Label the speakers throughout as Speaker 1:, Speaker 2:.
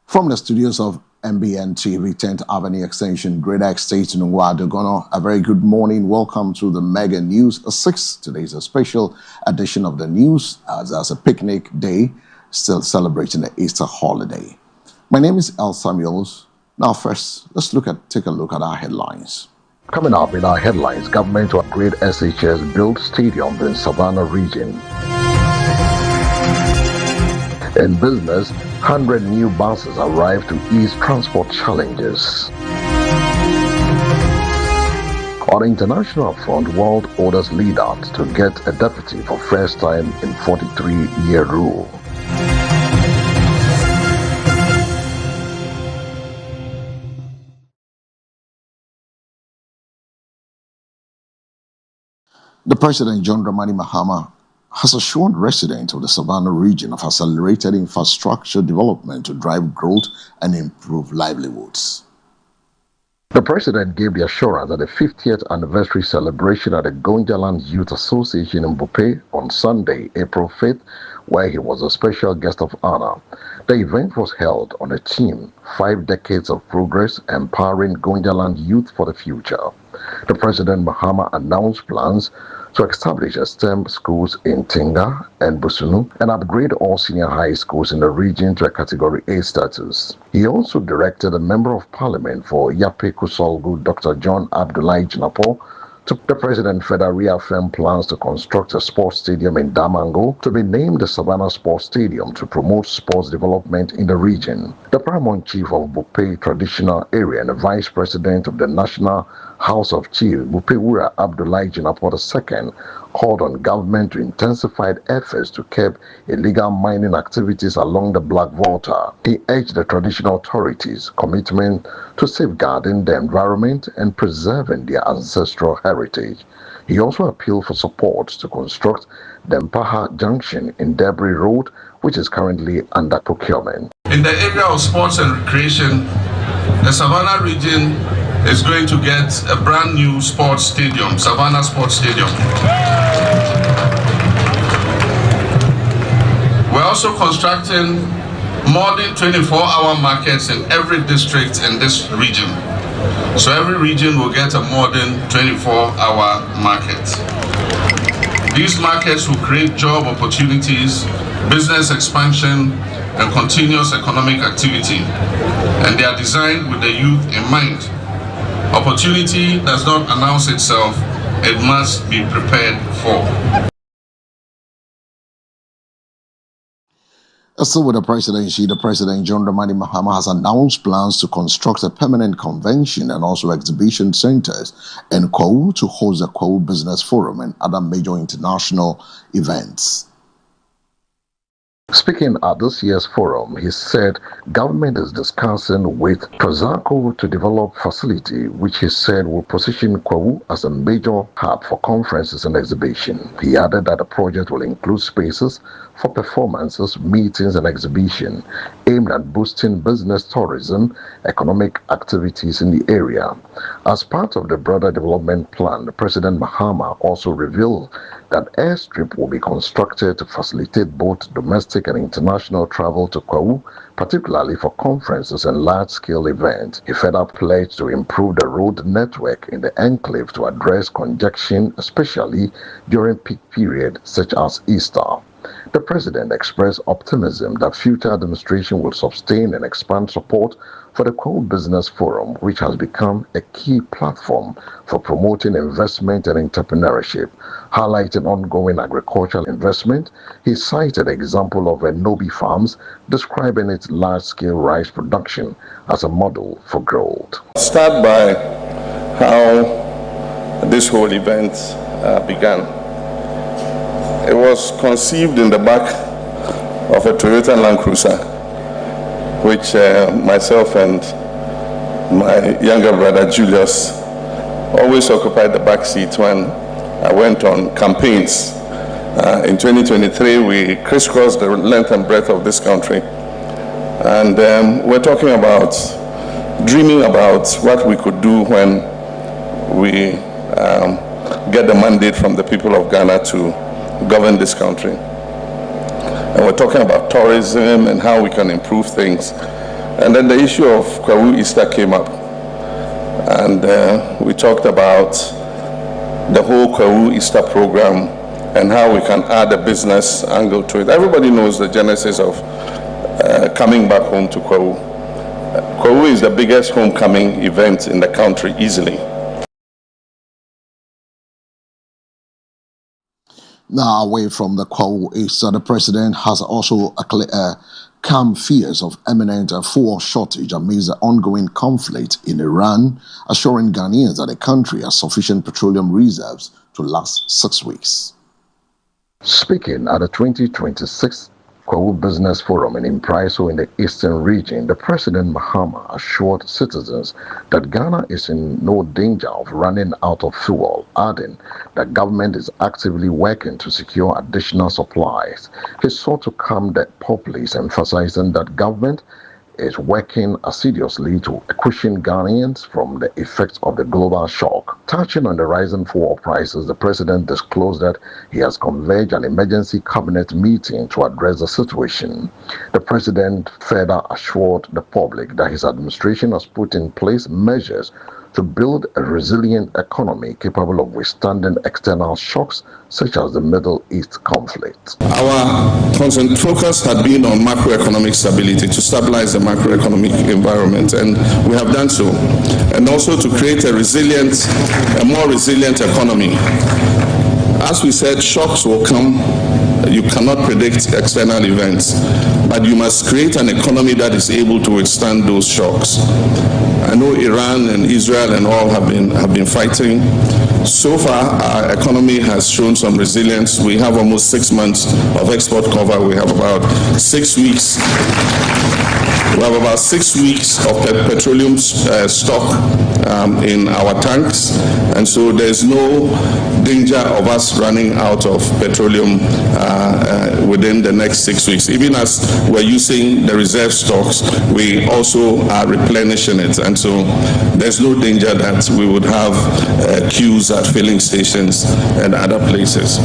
Speaker 1: From the studios of MBN TV, 10th Avenue Extension, Greater Estate, Nungwa, a very good morning. Welcome to the Mega News 6. Today is a special edition of the news as a picnic day, still celebrating the Easter holiday. My name is El Samuels. Now first, let's take a look at our headlines.
Speaker 2: Coming up in our headlines, government to upgrade SHS built stadium in Savannah region. In business, 100 new buses arrived to ease transport challenges. On the international front, world orders leader to get a deputy for first time in 43-year rule.
Speaker 1: The President, John Dramani Mahama, has assured residents of the Savannah region of accelerated infrastructure development to drive growth and improve livelihoods.
Speaker 2: The President gave the assurance at the 50th anniversary celebration at the Gonjaland Youth Association in Bupe on Sunday, April 5th, where he was a special guest of honor. The event was held on a theme, 5 Decades of Progress, Empowering Gonjaland Youth for the Future. The President Mahama announced plans to establish STEM schools in Tinga and Busunu and upgrade all senior high schools in the region to a Category A status. He also directed a Member of Parliament for Yape Kusolgu, Dr. John Abdullahi Jinapo, to the President Federal reaffirm plans to construct a sports stadium in Damango to be named the Savannah Sports Stadium to promote sports development in the region. The Paramount Chief of Bupe Traditional Area and the Vice President of the National House of Chiefs, Bupewura Abdullahi Jinapo II, called on government to intensify efforts to curb illegal mining activities along the Black Volta. He urged the traditional authorities' commitment to safeguarding the environment and preserving their ancestral heritage. He also appealed for support to construct the Mpaha Junction in Debris Road, which is currently under procurement.
Speaker 3: In the area of sports and recreation, the Savannah region is going to get a brand new sports stadium, Savannah Sports Stadium. We're also constructing modern 24-hour markets in every district in this region. So every region will get a modern 24-hour market. These markets will create job opportunities, business expansion, and continuous economic activity. And they are designed with the youth in mind. Opportunity does not announce itself, it must be prepared for.
Speaker 1: Still with the presidency, the President, John Dramani Mahama, has announced plans to construct a permanent convention and also exhibition centers in Kwawu to host the Kwawu Business Forum and other major international events.
Speaker 2: Speaking at this year's forum, he said government is discussing with Tozako to develop facility which he said will position Kwawu as a major hub for conferences and exhibition. He added that the project will include spaces for performances, meetings and exhibition aimed at boosting business tourism, economic activities in the area. As part of the broader development plan, President Mahama also revealed that airstrip will be constructed to facilitate both domestic and international travel to Kwawu, particularly for conferences and large-scale events. He further pledged to improve the road network in the enclave to address congestion, especially during peak periods such as Easter. The President expressed optimism that future administration will sustain and expand support for the Kwawu Business Forum, which has become a key platform for promoting investment and entrepreneurship. Highlighting ongoing agricultural investment, he cited the example of Enobi Farms, describing its large-scale rice production as a model for growth.
Speaker 4: Start by how this whole event began. It was conceived in the back of a Toyota Land Cruiser, which myself and my younger brother Julius always occupied the back seat when I went on campaigns. In 2023, we crisscrossed the length and breadth of this country. And we're talking about, dreaming about what we could do when we get the mandate from the people of Ghana to govern this country. And we're talking about tourism and how we can improve things. And then the issue of Kwawu Easter came up. And we talked about the whole Kwawu Easter program and how we can add a business angle to it. Everybody knows the genesis of coming back home to Kwawu. Kwawu is the biggest homecoming event in the country, easily.
Speaker 1: Now, away from the Kwawu Easter, the president has also calmed fears of imminent fuel shortage amidst the ongoing conflict in Iran, assuring Ghanaians that the country has sufficient petroleum reserves to last 6 weeks.
Speaker 2: Speaking at the 2026 Kwawu Business Forum in Impriso in the Eastern region, the President MAHAMA assured citizens that Ghana is in no danger of running out of fuel, adding that government is actively working to secure additional supplies. He sought to calm the populace, emphasizing that government is working assiduously to cushion Ghanaians from the effects of the global shock. Touching on the rising fuel prices, the president disclosed that he has convened an emergency cabinet meeting to address the situation. The president further assured the public that his administration has put in place measures to build a resilient economy capable of withstanding external shocks such as the Middle East conflict.
Speaker 4: Our constant focus had been on macroeconomic stability, to stabilize the macroeconomic environment, and we have done so. And also to create a more resilient economy. As we said, shocks will come. You cannot predict external events, but you must create an economy that is able to withstand those shocks. I know Iran and Israel and all have been fighting. So far, our economy has shown some resilience. We have almost 6 months of export cover. We have about 6 weeks. We have about 6 weeks of petroleum stock in our tanks, and so there's no danger of us running out of petroleum within the next 6 weeks. Even as we're using the reserve stocks, we also are replenishing it, and so there's no danger that we would have queues at filling stations and other places.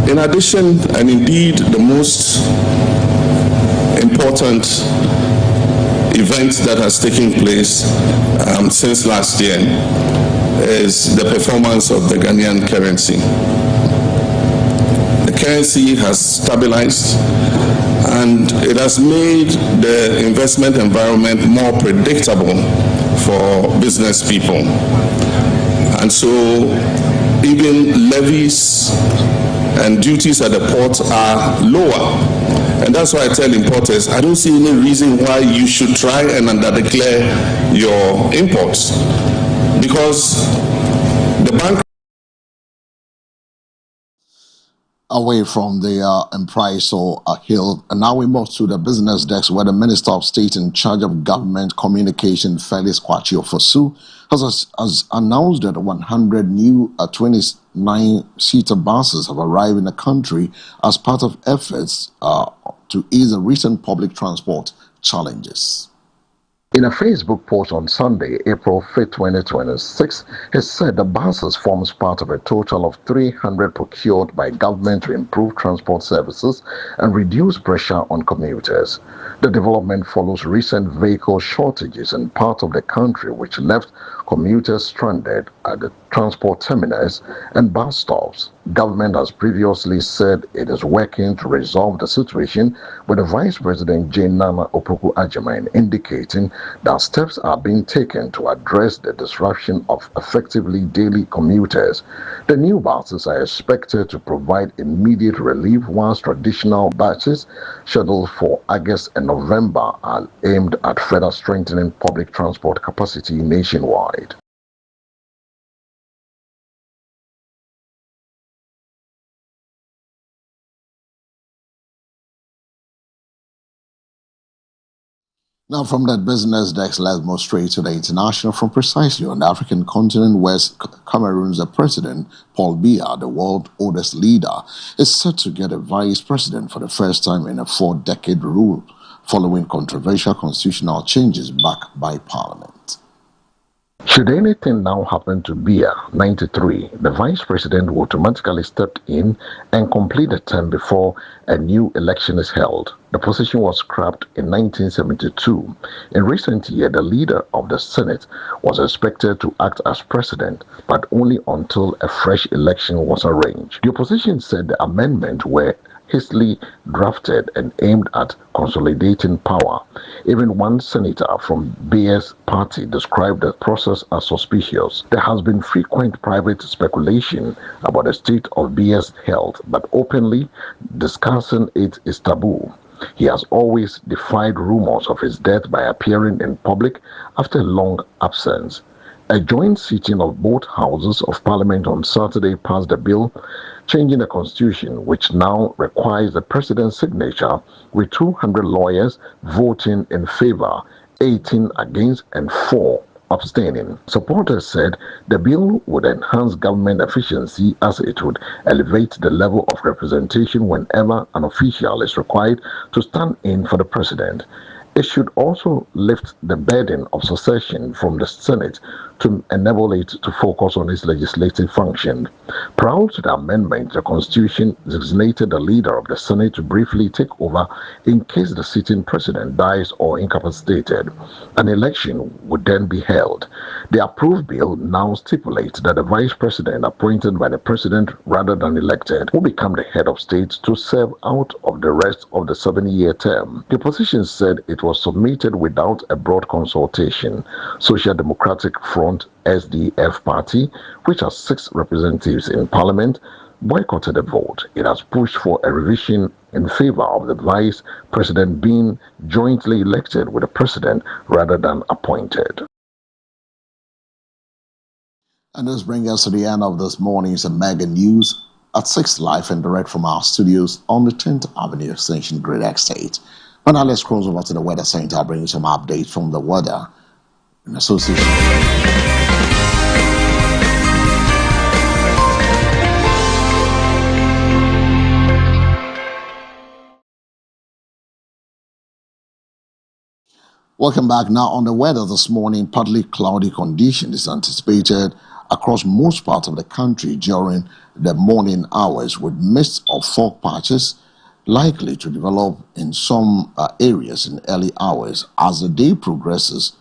Speaker 4: In addition, and indeed the most important event that has taken place since last year is the performance of the Ghanaian currency. The currency has stabilized, and it has made the investment environment more predictable for business people. And so even levies and duties at the port are lower. And that's why I tell importers, I don't see any reason why you should try and underdeclare your imports, because the bank.
Speaker 1: Away from the Impriso Hill, and now we move to the business desk, where the Minister of State in charge of government communication, Felix Kwakye Ofosu, has announced that 100 new 29-seater buses have arrived in the country as part of efforts to ease the recent public transport challenges.
Speaker 2: In a Facebook post on Sunday, April 5, 2026, he said the buses forms part of a total of 300 procured by government to improve transport services and reduce pressure on commuters. The development follows recent vehicle shortages in part of the country, which left commuters stranded at the transport terminals and bus stops. Government has previously said it is working to resolve the situation, with the Vice President Jane Nana Opoku-Agyeman indicating that steps are being taken to address the disruption of effectively daily commuters. The new buses are expected to provide immediate relief, whilst traditional batches scheduled for August and November are aimed at further strengthening public transport capacity nationwide.
Speaker 1: Now, from that business desk, let's move straight to the international front, precisely on the African continent, where Cameroon's president, Paul Biya, the world's oldest leader, is set to get a vice president for the first time in a 4-decade rule, following controversial constitutional changes backed by parliament.
Speaker 2: Should anything now happen to Biya, 93, the vice president will automatically step in and complete the term before a new election is held. The position was scrapped in 1972. In recent years, the leader of the Senate was expected to act as president, but only until a fresh election was arranged. The opposition said the amendment were hastily drafted and aimed at consolidating power. Even one senator from Biya's party described the process as suspicious. There has been frequent private speculation about the state of Biya's health, but openly discussing it is taboo. He has always defied rumors of his death by appearing in public after a long absence. A joint sitting of both houses of parliament on Saturday passed a bill changing the constitution, which now requires the president's signature, with 200 lawyers voting in favor, 18 against, and 4 abstaining. Supporters said the bill would enhance government efficiency as it would elevate the level of representation whenever an official is required to stand in for the president. It should also lift the burden of succession from the Senate to enable it to focus on its legislative function. Prior to the amendment, the Constitution designated the leader of the Senate to briefly take over in case the sitting president dies or incapacitated. An election would then be held. The approved bill now stipulates that the vice president appointed by the president rather than elected will become the head of state to serve out of the rest of the 7-year term. The opposition said it was submitted without a broad consultation. Social Democratic Front SDF party, which has 6 representatives in parliament, boycotted the vote. It has pushed for a revision in favor of the vice president being jointly elected with the president rather than appointed.
Speaker 1: And this brings us to the end of this morning's Mega News at 6 live and direct from our studios on the 10th Avenue Extension Great Estate. But now let's cross over to the weather center. I'll bring you some updates from the weather in association. Welcome back. Now on the weather this morning, partly cloudy condition is anticipated across most parts of the country during the morning hours, with mist or fog patches likely to develop in some areas in early hours. As the day progresses,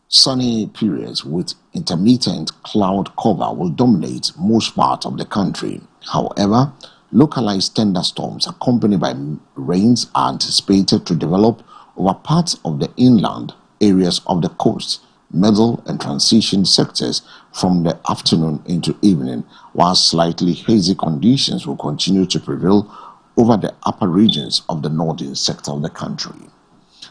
Speaker 1: sunny periods with intermittent cloud cover will dominate most parts of the country. However, localized thunderstorms accompanied by rains are anticipated to develop over parts of the inland areas of the coast, middle and transition sectors from the afternoon into evening, while slightly hazy conditions will continue to prevail over the upper regions of the northern sector of the country.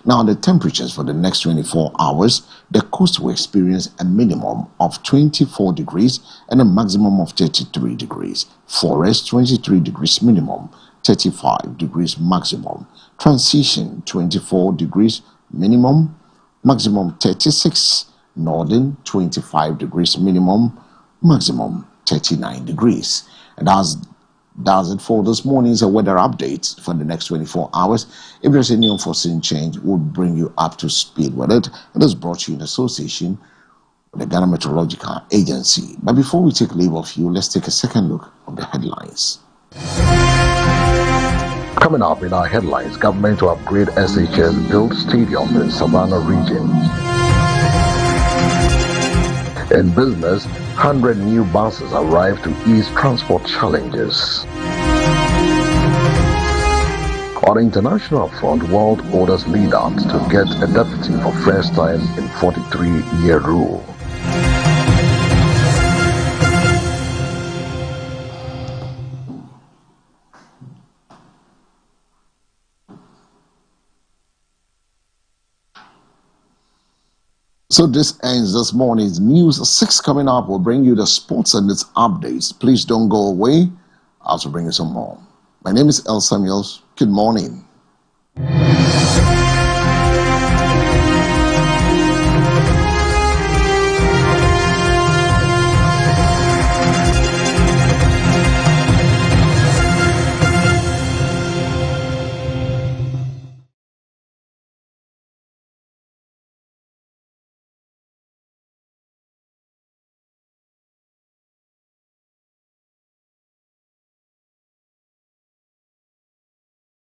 Speaker 1: Now, the temperatures for the next 24 hours, the coast will experience a minimum of 24 degrees and a maximum of 33 degrees. Forest, 23 degrees minimum, 35 degrees maximum. Transition, 24 degrees minimum, maximum 36. Northern, 25 degrees minimum, maximum 39 degrees. And that's it for this morning's weather update for the next 24 hours. If there's any unforeseen change, we'll bring you up to speed with it. It is brought to you in association with the Ghana Meteorological Agency. But before we take leave of you, let's take a second look at the headlines.
Speaker 2: Coming up in our headlines, government to upgrade SHS build stadium in Savannah region. In business, 100 new buses arrive to ease transport challenges. On the international front, world orders leader to get a deputy for first time in 43-year rule.
Speaker 1: So this ends this morning's news. 6 coming up will bring you the sports and its updates. Please don't go away. I'll also bring you some more. My name is El Samuels. Good morning.